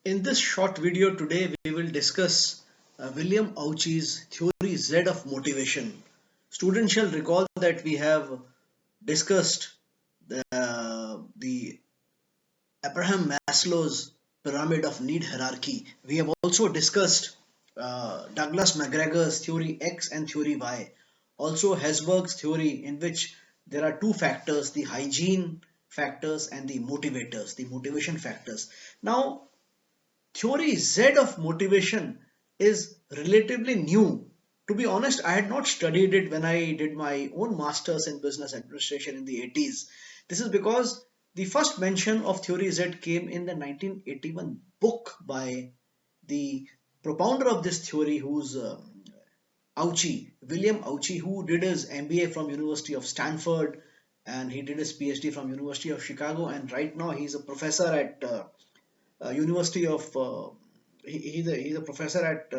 In this short video today, we will discuss William Ouchi's theory Z of motivation. Students shall recall that we have discussed the Abraham Maslow's pyramid of need hierarchy. We have also discussed Douglas McGregor's theory X and theory Y. Also Hesberg's theory, in which there are two factors, the hygiene factors and the motivators, the motivation factors. Now, theory Z of motivation is relatively new. To be honest, I had not studied it when I did my own master's in business administration in the 80s. This is because the first mention of theory Z came in the 1981 book by the propounder of this theory, who's Ouchi, William Ouchi, who did his MBA from University of Stanford and he did his PhD from University of Chicago, and right now he's a professor at University of he's a professor at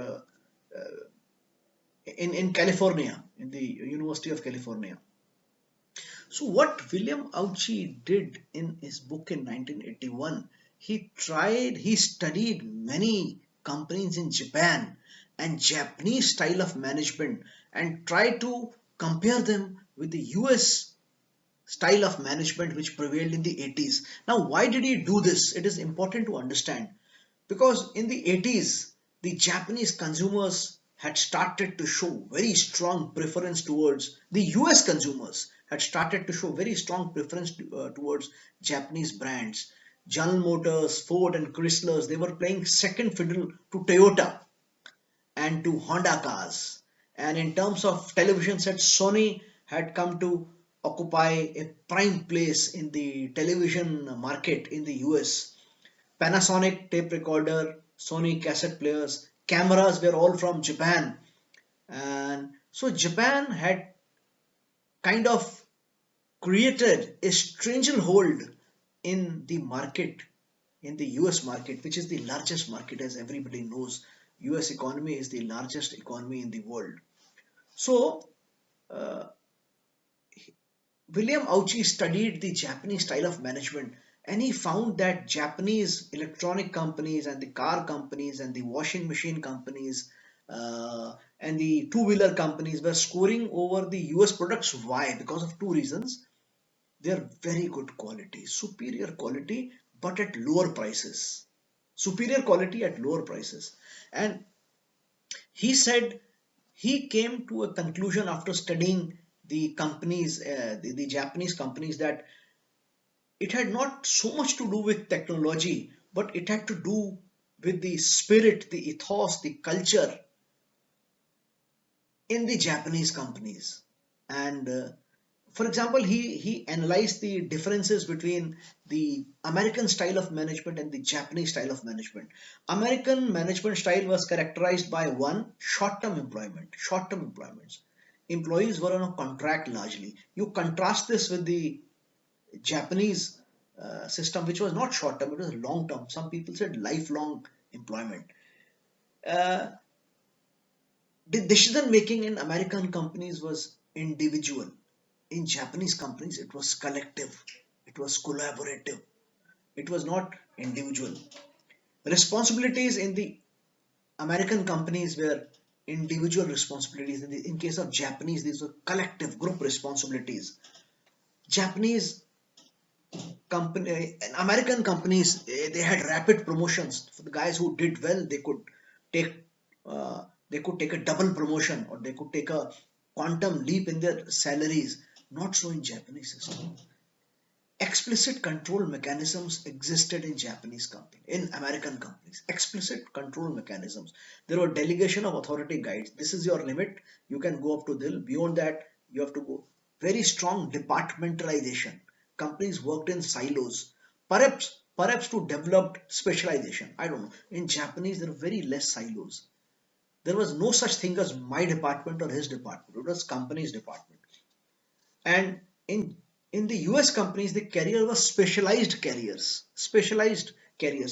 in California, in the University of California. So what William Ouchi did in his book in 1981, he studied many companies in Japan and Japanese style of management and tried to compare them with the US style of management which prevailed in the 80s. Now, why did he do this? It is important to understand because in the 80s, the Japanese consumers had started to show very strong preference towards the US consumers had started to show very strong preference towards Japanese brands. General Motors, Ford, and Chrysler, they were playing second fiddle to Toyota and to Honda cars. And in terms of television sets, Sony had come to occupy a prime place in the television market in the US. Panasonic tape recorder, Sony cassette players, cameras were all from Japan. And so Japan had kind of created a stranglehold in the market, in the US market, which is the largest market, as everybody knows. US economy is the largest economy in the world. So uh, William Ouchi studied the Japanese style of management, and he found that Japanese electronic companies and the car companies and the washing machine companies and the two-wheeler companies were scoring over the US products. Why? Because of two reasons. They're very good quality, superior quality, but at lower prices. Superior quality at lower prices. And he said he came to a conclusion after studying the companies, the Japanese companies, that it had not so much to do with technology, but it had to do with the spirit, the ethos, the culture in the Japanese companies. And for example, he analyzed the differences between the American style of management and the Japanese style of management. American management style was characterized by one, short-term employment, short-term employments. Employees were on a contract largely. You contrast this with the Japanese system, which was not short-term, it was long-term. Some people said lifelong employment. Uh, the decision making in American companies was individual. In Japanese companies, it was collective, it was collaborative, it was not individual. Responsibilities in the American companies were individual responsibilities. In case of Japanese, these were collective group responsibilities. Japanese company, American companies, they had rapid promotions. For the guys who did well, take they could take a double promotion or they could take a quantum leap in their salaries. Not so in Japanese system. Explicit control mechanisms existed in Japanese companies, in American companies. Explicit control mechanisms. There were delegation of authority guides. This is your limit. You can go up to this. Beyond that, you have to go. Very strong departmentalization. Companies worked in silos. Perhaps to develop specialization. I don't know. In Japanese, there are very less silos. There was no such thing as my department or his department. It was company's department. And in the US companies, the career was specialized careers.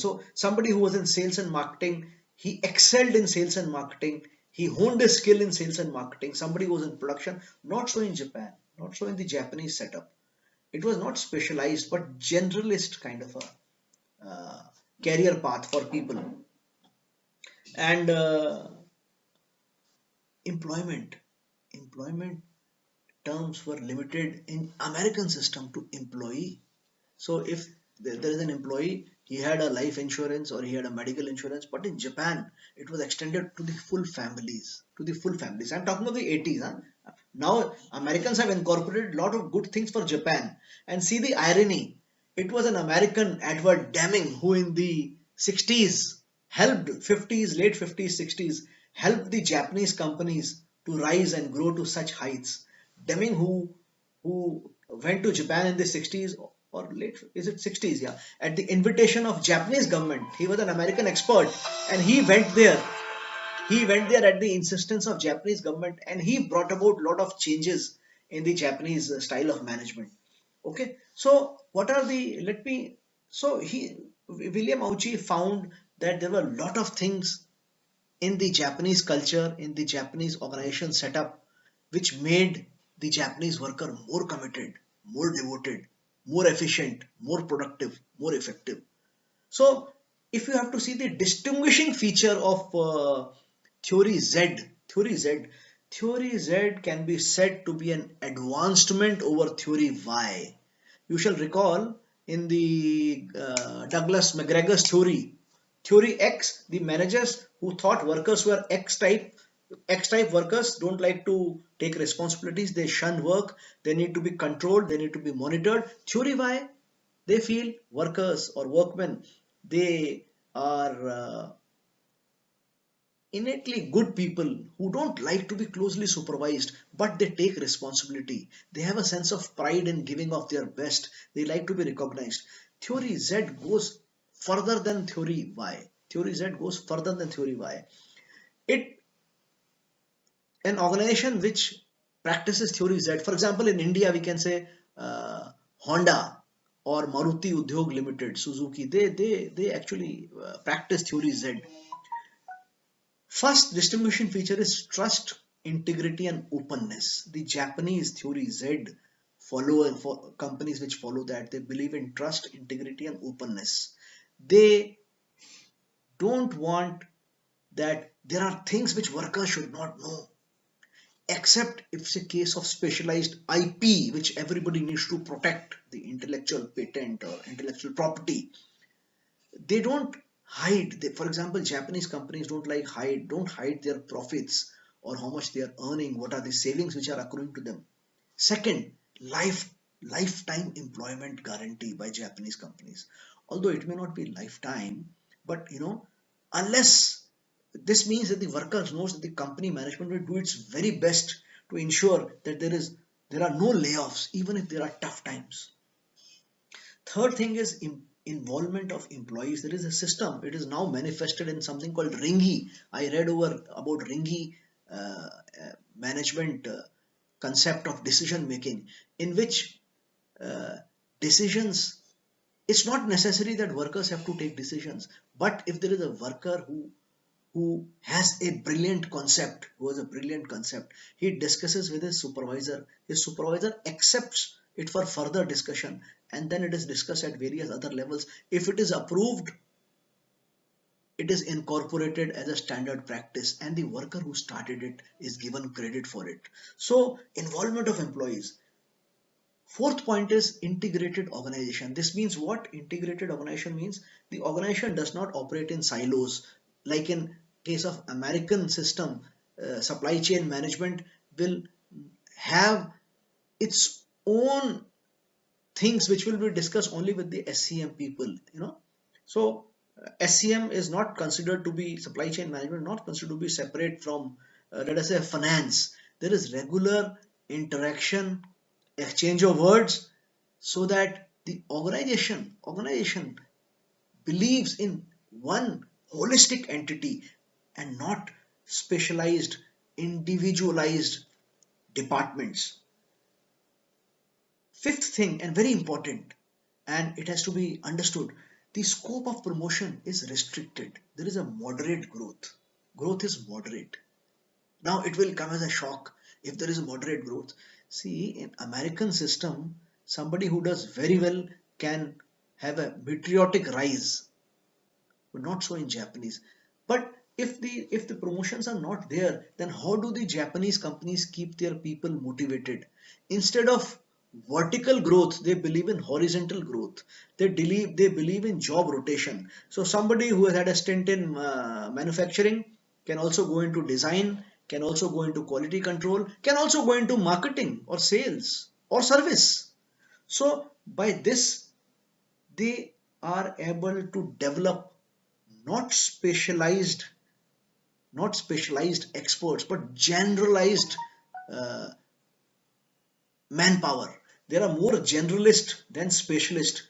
So somebody who was in sales and marketing, he excelled in sales and marketing. He honed his skill in sales and marketing. Somebody who was in production, not so in Japan, not so in the Japanese setup. It was not specialized, but generalist kind of a career path for people. And employment. Employment terms were limited in American system to employee. So if there is an employee, he had a life insurance or he had a medical insurance. But in Japan, it was extended to the full families. To the full families. I'm talking of the 80s. Huh? Now Americans have incorporated a lot of good things for Japan. And see the irony. It was an American, Edward Deming, who in the 60s helped 50s, late 50s, 60s, helped the Japanese companies to rise and grow to such heights. Deming, who went to Japan in the 60s or late, is it 60s? Yeah, at the invitation of Japanese government. He was an American expert, and he went there. He went there at the insistence of Japanese government, and he brought about a lot of changes in the Japanese style of management. Okay, so what are the let me so he William Ouchi found that there were a lot of things in the Japanese culture, in the Japanese organization setup, which made the Japanese worker more committed, more devoted, more efficient, more productive, more effective. So, if you have to see the distinguishing feature of theory Z, theory Z, theory Z can be said to be an advancement over theory Y. You shall recall in the Douglas McGregor's theory, theory X, the managers who thought workers were X type workers don't like to take responsibilities, they shun work, they need to be controlled, they need to be monitored. Theory Y, they feel workers or workmen, they are innately good people who don't like to be closely supervised, but they take responsibility. They have a sense of pride in giving of their best. They like to be recognized. Theory Z goes further than theory Y. Theory Z goes further than theory Y. It An organization which practices theory Z, for example, in India, we can say Honda or Maruti Udyog Limited, Suzuki, they actually practice theory Z. First distinguishing feature is trust, integrity, and openness. The Japanese theory Z follow for companies which follow that they believe in trust, integrity, and openness. They don't want that there are things which workers should not know, except if it's a case of specialized IP which everybody needs to protect, the intellectual patent or intellectual property. They don't hide. For example, Japanese companies don't hide their profits or how much they are earning, what are the savings which are accruing to them. Second, life lifetime employment guarantee by Japanese companies. Although it may not be lifetime, but unless this means that the workers knows that the company management will do its very best to ensure that there are no layoffs even if there are tough times. Third thing is involvement of employees. There is a system. It is now manifested in something called Ringi. I read over about Ringi management concept of decision making, in which uh, decisions. It's not necessary that workers have to take decisions, but if there is a worker who has a brilliant concept, he discusses with his supervisor. His supervisor accepts it for further discussion, and then it is discussed at various other levels. If it is approved, it is incorporated as a standard practice, and the worker who started it is given credit for it. So, involvement of employees. Fourth point is integrated organization. This means what? Integrated organization means the organization does not operate in silos. Like in case of American system, supply chain management will have its own things which will be discussed only with the SCM people. So SCM is not considered to be supply chain management, not considered to be separate from let us say finance. There is regular interaction, exchange of words, so that the organization believes in one holistic entity and not specialized, individualized departments. Fifth thing, and very important, and it has to be understood, the scope of promotion is restricted. There is a moderate growth. Growth is moderate. Now it will come as a shock if there is a moderate growth. See, in American system, somebody who does very well can have a meteoric rise. but not so in Japanese. But if the promotions are not there, then how do the Japanese companies keep their people motivated? Instead of vertical growth, they believe in horizontal growth. They believe in job rotation. So somebody who has had a stint in manufacturing can also go into design, can also go into quality control, can also go into marketing or sales or service. So by this, they are able to develop not specialized not specialized experts, but generalized uh, manpower. There are more generalist than specialist.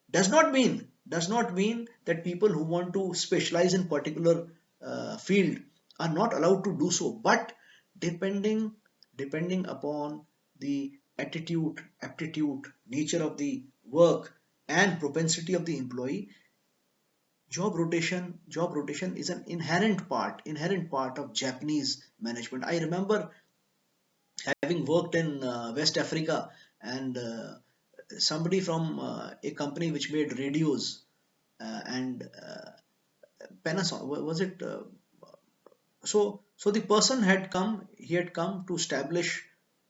Does not mean that people who want to specialize in particular field are not allowed to do so, but depending depending upon the attitude, aptitude, nature of the work, and propensity of the employee, job rotation is an inherent part of Japanese management. I remember having worked in West Africa, and somebody from a company which made radios, and Panasonic, was it so the person had come to establish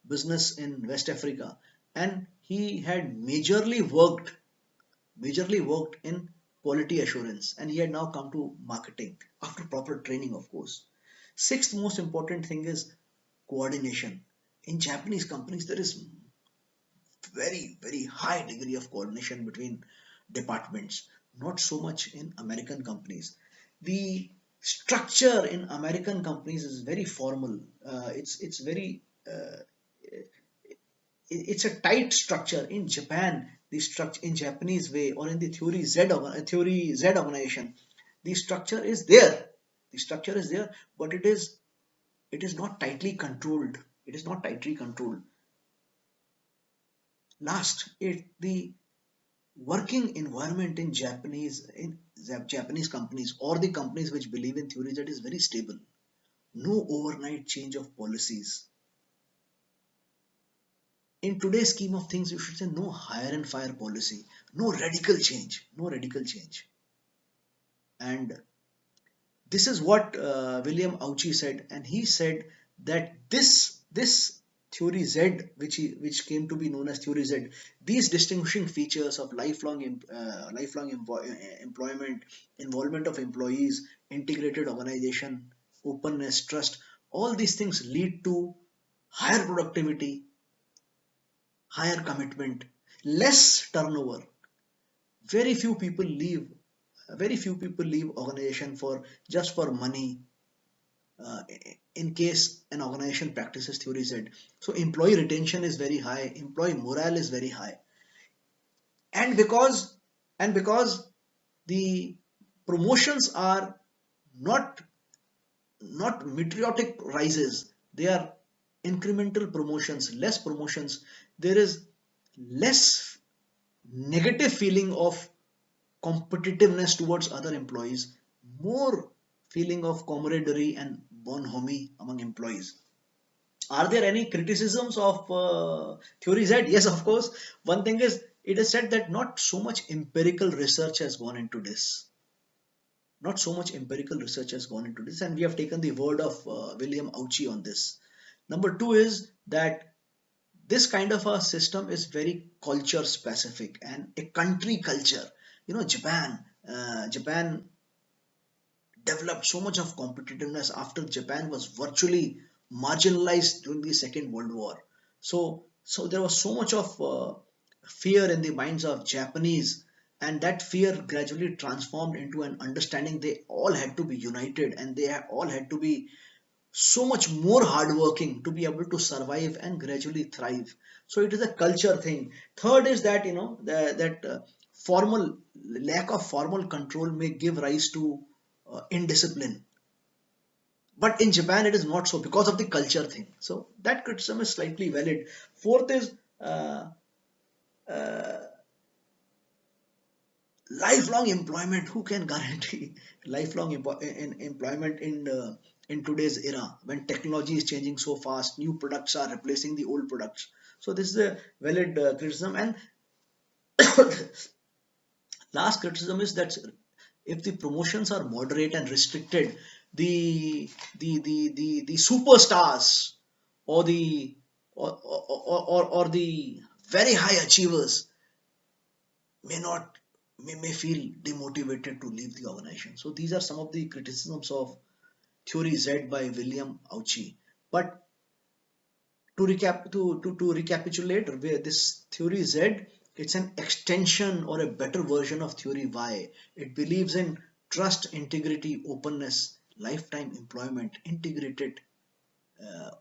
business in West Africa, and he had majorly worked in quality assurance, and he had now come to marketing after proper training, of course. Sixth most important thing is coordination. In Japanese companies, there is very, very high degree of coordination between departments, not so much in American companies. The structure in American companies is very formal. It's very it's a tight structure. In Japan, the structure in Japanese way, or in the theory Z organization, the structure is there. The structure is there, but it is not tightly controlled. It is not tightly controlled. Last, the working environment in Japanese companies, or the companies which believe in theory, that is very stable. No overnight change of policies. In today's scheme of things, you should say no hire and fire policy, no radical change. And this is what William Ouchi said, and he said that this theory Z, which came to be known as theory Z, these distinguishing features of employment, involvement of employees, integrated organization, openness, trust, all these things lead to higher productivity, higher commitment, less turnover. Very few people leave. Very few people leave organization for just for money, uh, in case an organization practices theory Z. So employee retention is very high, employee morale is very high, and because the promotions are not not meteoric rises, they are incremental promotions, less promotions. There is less negative feeling of competitiveness towards other employees, more feeling of camaraderie and bonhomie among employees. Are there any criticisms of theory Z? Yes, of course. One thing is, it is said that not so much empirical research has gone into this. Not so much empirical research has gone into this, and we have taken the word of William Ouchi on this. Number two is that this kind of a system is very culture specific and a country culture. Japan developed so much of competitiveness after Japan was virtually marginalized during the Second World War. So there was so much of fear in the minds of Japanese, and that fear gradually transformed into an understanding they all had to be united, and all had to be so much more hardworking to be able to survive and gradually thrive. So it is a culture thing. Third is that that formal lack of formal control may give rise to indiscipline, but in Japan it is not so because of the culture thing. So that criticism is slightly valid. Fourth is uh, uh, lifelong employment. Who can guarantee lifelong employment in today's era when technology is changing so fast, new products are replacing the old products? So this is a valid criticism. And last criticism is that if the promotions are moderate and restricted, the superstars or the or the very high achievers may not may feel demotivated to leave the organization. So these are some of the criticisms of theory Z by William Ouchi. But to recapitulate, where this theory Z, it's an extension or a better version of theory Y. It believes in trust, integrity, openness, lifetime employment, integrated uh,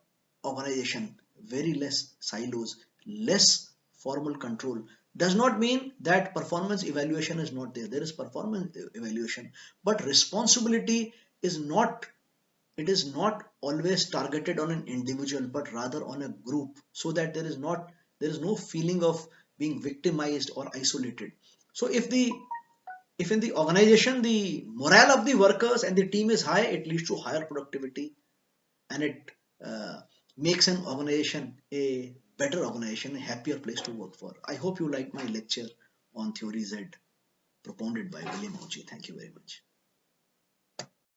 organization, very less silos, less formal control. Does not mean that performance evaluation is not there. There is performance evaluation, but responsibility is not, it is not always targeted on an individual but rather on a group, so that there is no feeling of being victimized or isolated. So if in the organization the morale of the workers and the team is high, it leads to higher productivity, and it uh, makes an organization a better organization, a happier place to work for. I hope you like my lecture on theory Z propounded by William Ouchi. Thank you very much.